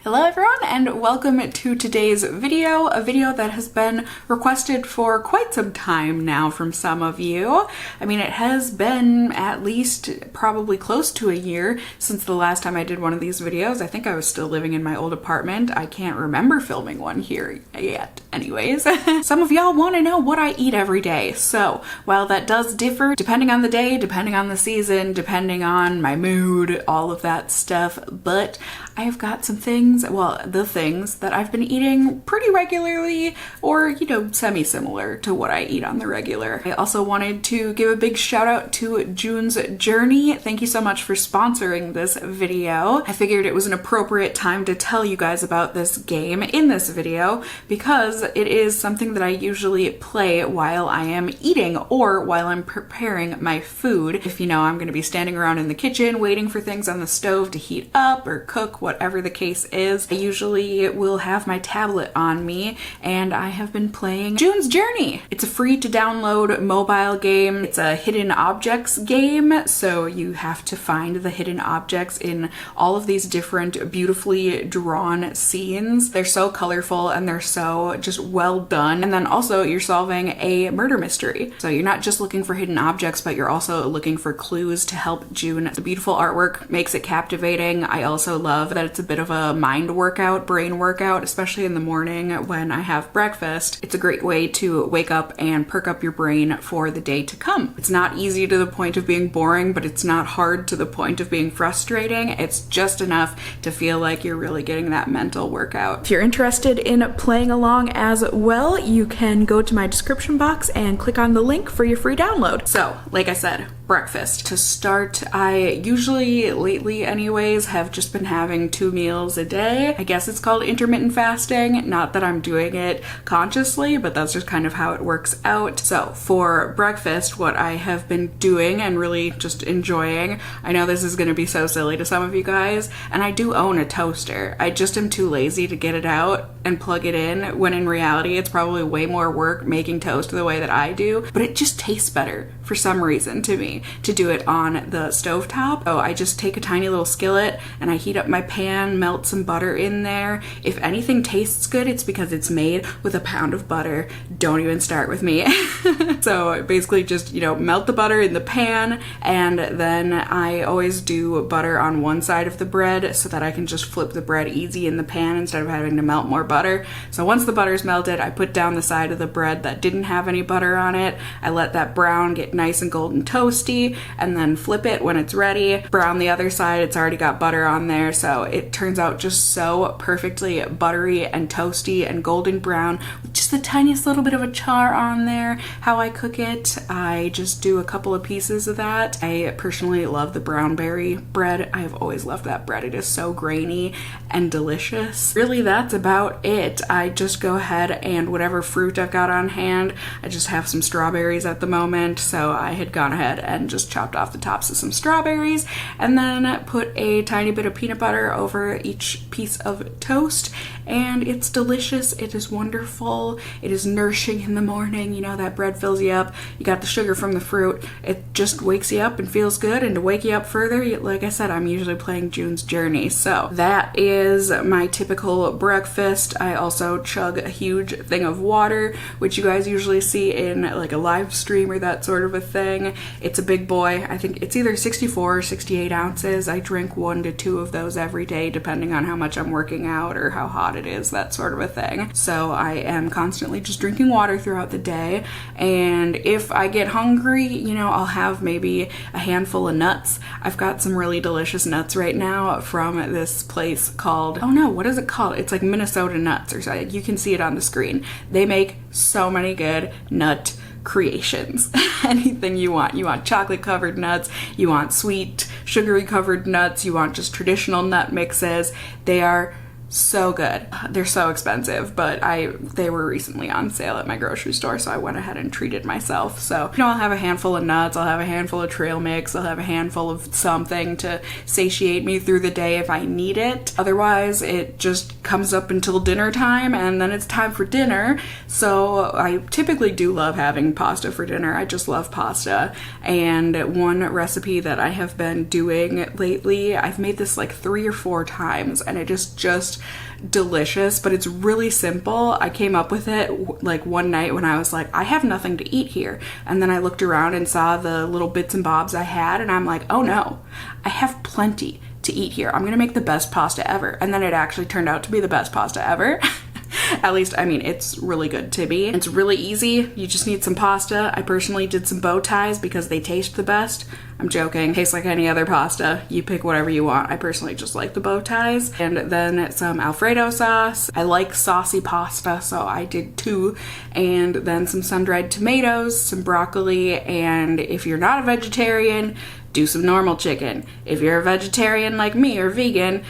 Hello everyone and welcome to today's video, a video that has been requested for quite some time now from some of you. I mean, it has been at least probably close to a year since the last time I did one of these videos. I think I was still living in my old apartment. I can't remember filming one here yet. Anyways, some of y'all want to know what I eat every day. So while that does differ depending on the day, depending on the season, depending on my mood, all of that stuff, but I've got some things, well, the things that I've been eating pretty regularly or, you know, semi-similar to what I eat on the regular. I also wanted to give a big shout out to June's Journey. Thank you so much for sponsoring this video. I figured it was an appropriate time to tell you guys about this game in this video because it is something that I usually play while I am eating or while I'm preparing my food. If you know, I'm going to be standing around in the kitchen waiting for things on the stove to heat up or cook, whatever the case is. I usually will have my tablet on me and I have been playing June's Journey. It's a free to download mobile game. It's a hidden objects game, so you have to find the hidden objects in all of these different beautifully drawn scenes. They're so colorful and they're so just well done. And then also you're solving a murder mystery. So you're not just looking for hidden objects, but you're also looking for clues to help June. The beautiful artwork makes it captivating. I also love that it's a bit of a mind workout, brain workout, especially in the morning when I have breakfast. It's a great way to wake up and perk up your brain for the day to come. It's not easy to the point of being boring, but it's not hard to the point of being frustrating. It's just enough to feel like you're really getting that mental workout. If you're interested in playing along as well, you can go to my description box and click on the link for your free download. So, like I said, breakfast. To start, I usually, lately anyways, have just been having 2 meals a day. I guess it's called intermittent fasting. Not that I'm doing it consciously, but that's just kind of how it works out. So for breakfast, what I have been doing and really just enjoying, I know this is going to be so silly to some of you guys, and I do own a toaster. I just am too lazy to get it out and plug it in, when in reality it's probably way more work making toast the way that I do, but it just tastes better for some reason to me to do it on the stovetop. So I just take a tiny little skillet and I heat up my pan, melt some butter in there. If anything tastes good, it's because it's made with a pound of butter. Don't even start with me. So basically just, you know, melt the butter in the pan, and then I always do butter on one side of the bread so that I can just flip the bread easy in the pan instead of having to melt more butter. So once the butter's melted, I put down the side of the bread that didn't have any butter on it. I let that brown get nice and golden toasty, and then flip it when it's ready. Brown the other side, it's already got butter on there, so it turns out just so perfectly buttery and toasty and golden brown with just the tiniest little bit of a char on there. How I cook it, I just do a couple of pieces of that. I personally love the brown berry bread. I've always loved that bread. It is so grainy and delicious. Really, that's about it. I just go ahead and whatever fruit I've got on hand, I just have some strawberries at the moment, so I had gone ahead and just chopped off the tops of some strawberries and then put a tiny bit of peanut butter over each piece of toast, and it's delicious. It is wonderful. It is nourishing in the morning. You know, that bread fills you up. You got the sugar from the fruit. It just wakes you up and feels good. And to wake you up further, like I said, I'm usually playing June's Journey. So that is my typical breakfast. I also chug a huge thing of water, which you guys usually see in like a live stream or that sort of a thing. It's a big boy. I think it's either 64 or 68 ounces. I drink 1 to 2 of those every day, depending on how much I'm working out or how hot it is, that sort of a thing. So I am constantly just drinking water throughout the day, and if I get hungry, you know, I'll have maybe a handful of nuts. I've got some really delicious nuts right now from this place called, oh no, what is it called? It's like Minnesota Nuts or something. You can see it on the screen. They make so many good nut creations. Anything you want. You want chocolate covered nuts, you want sweet sugary covered nuts, you want just traditional nut mixes. They are so good. They're so expensive, but they were recently on sale at my grocery store, so I went ahead and treated myself. So, you know, I'll have a handful of nuts, I'll have a handful of trail mix, I'll have a handful of something to satiate me through the day if I need it. Otherwise, it just comes up until dinner time, and then it's time for dinner. So I typically do love having pasta for dinner. I just love pasta. And one recipe that I have been doing lately, I've made this like 3 or 4 times, and it is just just delicious, but it's really simple. I came up with it like one night when I was like, I have nothing to eat here. And then I looked around and saw the little bits and bobs I had, and I'm like, oh no, I have plenty to eat here. I'm gonna make the best pasta ever. And then it actually turned out to be the best pasta ever. At least, I mean, it's really good to be. It's really easy. You just need some pasta. I personally did some bow ties because they taste the best. I'm joking. Tastes like any other pasta. You pick whatever you want. I personally just like the bow ties. And then some Alfredo sauce. I like saucy pasta, so I did 2. And then some sun-dried tomatoes, some broccoli, and if you're not a vegetarian, do some normal chicken. If you're a vegetarian like me or vegan,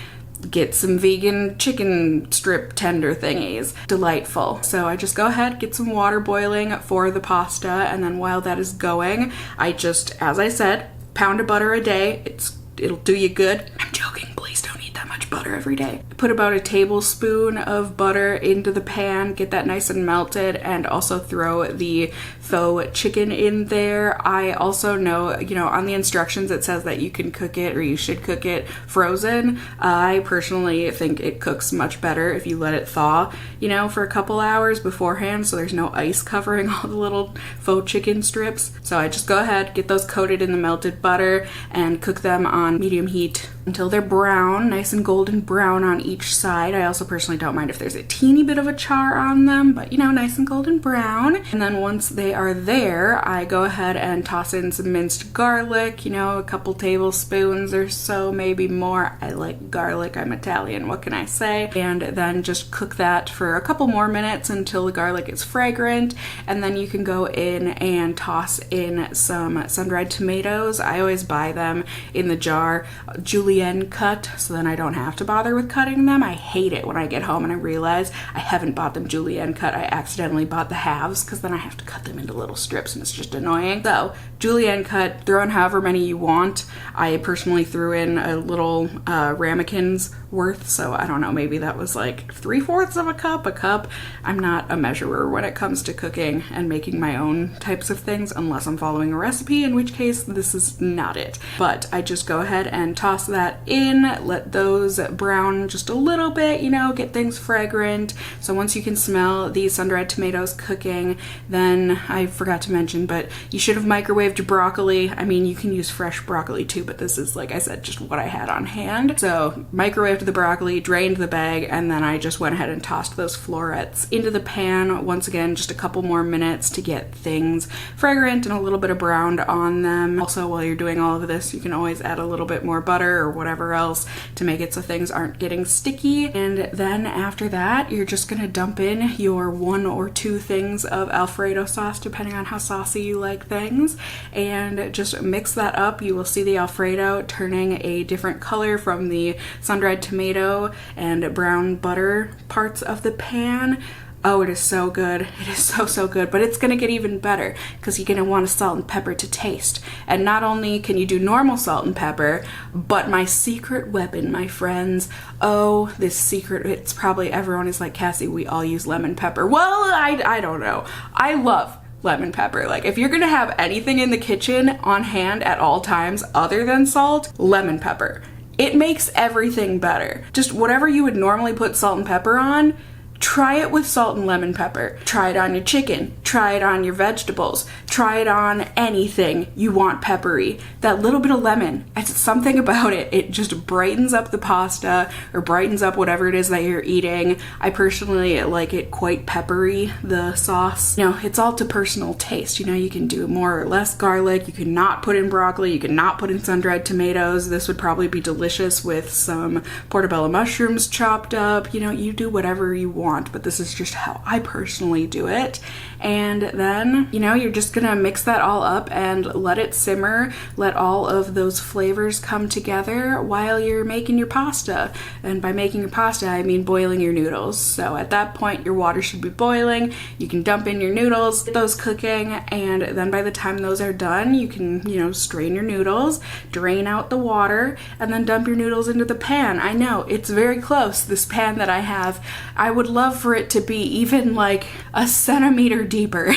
get some vegan chicken strip tender thingies. Delightful. So I just go ahead, get some water boiling for the pasta, and then while that is going, I just, as I said, pound of butter a day. It'll do you good. I'm joking, please don't eat that much butter every day. Put about a tablespoon of butter into the pan, get that nice and melted, and also throw the faux chicken in there. I also know, you know, on the instructions it says that you can cook it, or you should cook it frozen. I personally think it cooks much better if you let it thaw, you know, for a couple hours beforehand, so there's no ice covering all the little faux chicken strips. So I just go ahead, get those coated in the melted butter, and cook them on medium heat until they're brown, nice and golden brown on each side. I also personally don't mind if there's a teeny bit of a char on them, but you know, nice and golden brown. And then once they are there, I go ahead and toss in some minced garlic, you know, a couple tablespoons or so, maybe more. I like garlic, I'm Italian, what can I say? And then just cook that for a couple more minutes until the garlic is fragrant. And then you can go in and toss in some sun-dried tomatoes. I always buy them in the jar, julienne cut, so then I don't have to bother with cutting them. I hate it when I get home and I realize I haven't bought them julienne cut. I accidentally bought the halves because then I have to cut them into little strips and it's just annoying. So julienne cut, throw in however many you want. I personally threw in a little ramekins worth, so I don't know, maybe that was like 3/4 of a cup. I'm not a measurer when it comes to cooking and making my own types of things unless I'm following a recipe, in which case this is not it. But I just go ahead and toss that in, let those brown just a little bit, you know, get things fragrant. So once you can smell the sun-dried tomatoes cooking, then I forgot to mention, but you should have microwaved your broccoli. I mean, you can use fresh broccoli too, but this is, like I said, just what I had on hand. So microwaved the broccoli, drained the bag, and then I just went ahead and tossed those florets into the pan. Once again, just a couple more minutes to get things fragrant and a little bit of brown on them. Also, while you're doing all of this, you can always add a little bit more butter or whatever else to make it so things aren't getting sticky. And then after that, you're just gonna dump in your 1 or 2 things of Alfredo sauce, depending on how saucy you like things, and just mix that up. You will see the Alfredo turning a different color from the sun-dried tomato and brown butter parts of the pan. Oh, it is so good. It is so good. But it's gonna get even better because you're gonna want a salt and pepper to taste. And not only can you do normal salt and pepper, but my secret weapon, my friends. Oh, this secret, it's probably, everyone is like, Cassie, we all use lemon pepper. Well, I don't know. I love lemon pepper. Like, if you're gonna have anything in the kitchen on hand at all times other than salt, lemon pepper. It makes everything better. Just whatever you would normally put salt and pepper on, try it with salt and lemon pepper. Try it on your chicken. Try it on your vegetables. Try it on anything you want peppery. That little bit of lemon, it's something about it. It just brightens up the pasta or brightens up whatever it is that you're eating. I personally like it quite peppery, the sauce. You know, it's all to personal taste. You know, you can do more or less garlic. You can not put in broccoli. You can not put in sun-dried tomatoes. This would probably be delicious with some portobello mushrooms chopped up. You know, you do whatever you want, but this is just how I personally do it. And then, you know, you're just gonna mix that all up and let it simmer. Let all of those flavors come together while you're making your pasta. And by making your pasta, I mean boiling your noodles. So at that point, your water should be boiling. You can dump in your noodles, get those cooking, and then by the time those are done, you can, you know, strain your noodles, drain out the water, and then dump your noodles into the pan. I know, it's very close, this pan that I have. I would love for it to be even like a centimeter deeper.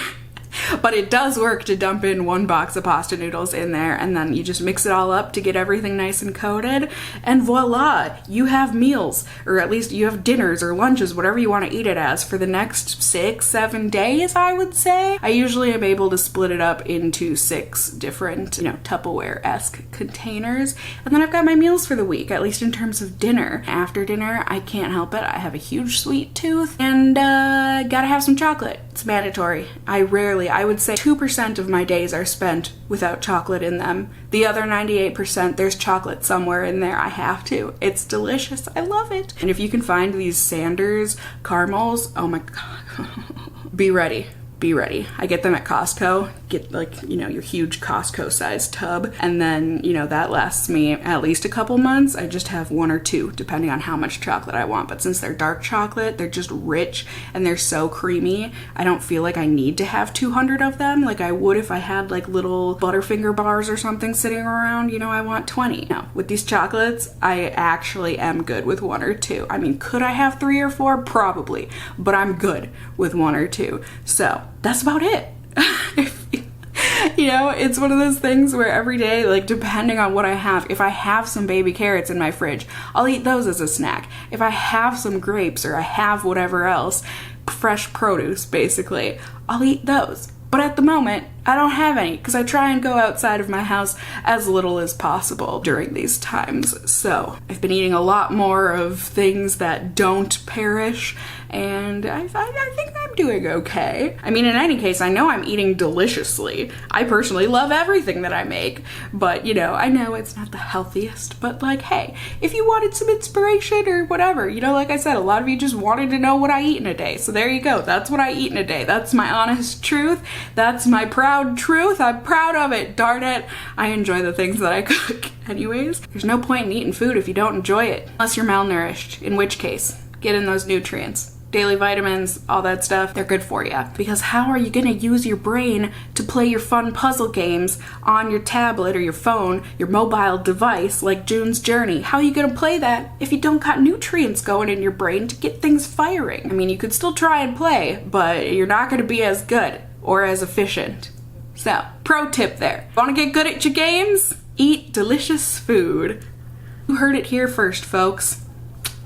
But it does work to dump in 1 box of pasta noodles in there, and then you just mix it all up to get everything nice and coated, and voila, you have meals, or at least you have dinners or lunches, whatever you want to eat it as, for the next 6-7 days, I would say. I usually am able to split it up into 6 different, you know, Tupperware-esque containers, and then I've got my meals for the week, at least in terms of dinner. After dinner, I can't help it, I have a huge sweet tooth, and gotta have some chocolate. It's mandatory. I would say 2% of my days are spent without chocolate in them. The other 98%, there's chocolate somewhere in there. I have to. It's delicious. I love it. And if you can find these Sanders caramels, oh my god. Be ready. Be ready. I get them at Costco. Get, like, you know, your huge Costco sized tub, and then, you know, that lasts me at least a couple months. I just have 1 or 2 depending on how much chocolate I want, but since they're dark chocolate, they're just rich and they're so creamy, I don't feel like I need to have 200 of them like I would if I had like little Butterfinger bars or something sitting around. You know, I want 20. Now with these chocolates, I actually am good with 1 or 2. I mean, could I have 3 or 4? Probably, but I'm good with 1 or 2. So that's about it. You know, it's one of those things where every day, like, depending on what I have, if I have some baby carrots in my fridge, I'll eat those as a snack. If I have some grapes or I have whatever else, fresh produce basically, I'll eat those. But at the moment, I don't have any because I try and go outside of my house as little as possible during these times. So I've been eating a lot more of things that don't perish, and I think I'm doing okay. I mean, in any case, I know I'm eating deliciously. I personally love everything that I make, but you know, I know it's not the healthiest, but like, hey, if you wanted some inspiration or whatever, you know, like I said, a lot of you just wanted to know what I eat in a day. So there you go. That's what I eat in a day. That's my honest truth. That's my proud truth. I'm proud of it. Darn it. I enjoy the things that I cook. Anyways, there's no point in eating food if you don't enjoy it, unless you're malnourished, in which case, get in those nutrients. Daily vitamins, all that stuff, they're good for you. Because how are you gonna use your brain to play your fun puzzle games on your tablet or your phone, your mobile device like June's Journey? How are you gonna play that if you don't got nutrients going in your brain to get things firing? I mean, you could still try and play, but you're not gonna be as good or as efficient. So, pro tip there. Wanna get good at your games? Eat delicious food. You heard it here first, folks.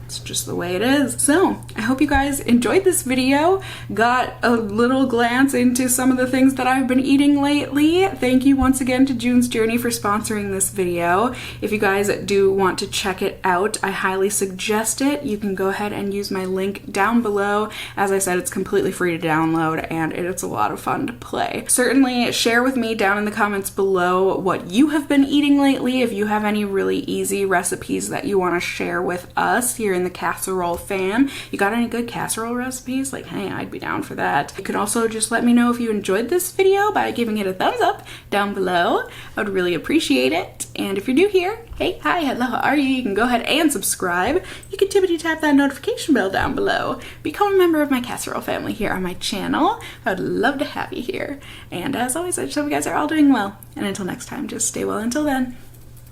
It's just the way it is. So I hope you guys enjoyed this video, got a little glance into some of the things that I've been eating lately. Thank you once again to June's Journey for sponsoring this video. If you guys do want to check it out, I highly suggest it. You can go ahead and use my link down below. As I said, it's completely free to download and it's a lot of fun to play. Certainly share with me down in the comments below what you have been eating lately. If you have any really easy recipes that you want to share with us here in the casserole fam. You got any good casserole recipes? Like, hey, I'd be down for that. You can also just let me know if you enjoyed this video by giving it a thumbs up down below. I would really appreciate it. And if you're new here, hey, hi, hello, how are you? You can go ahead and subscribe. You can tippity tap that notification bell down below. Become a member of my casserole family here on my channel. I'd love to have you here. And as always, I just hope you guys are all doing well. And until next time, just stay well until then.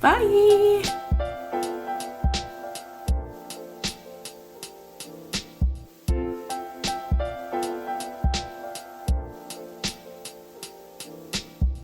Bye!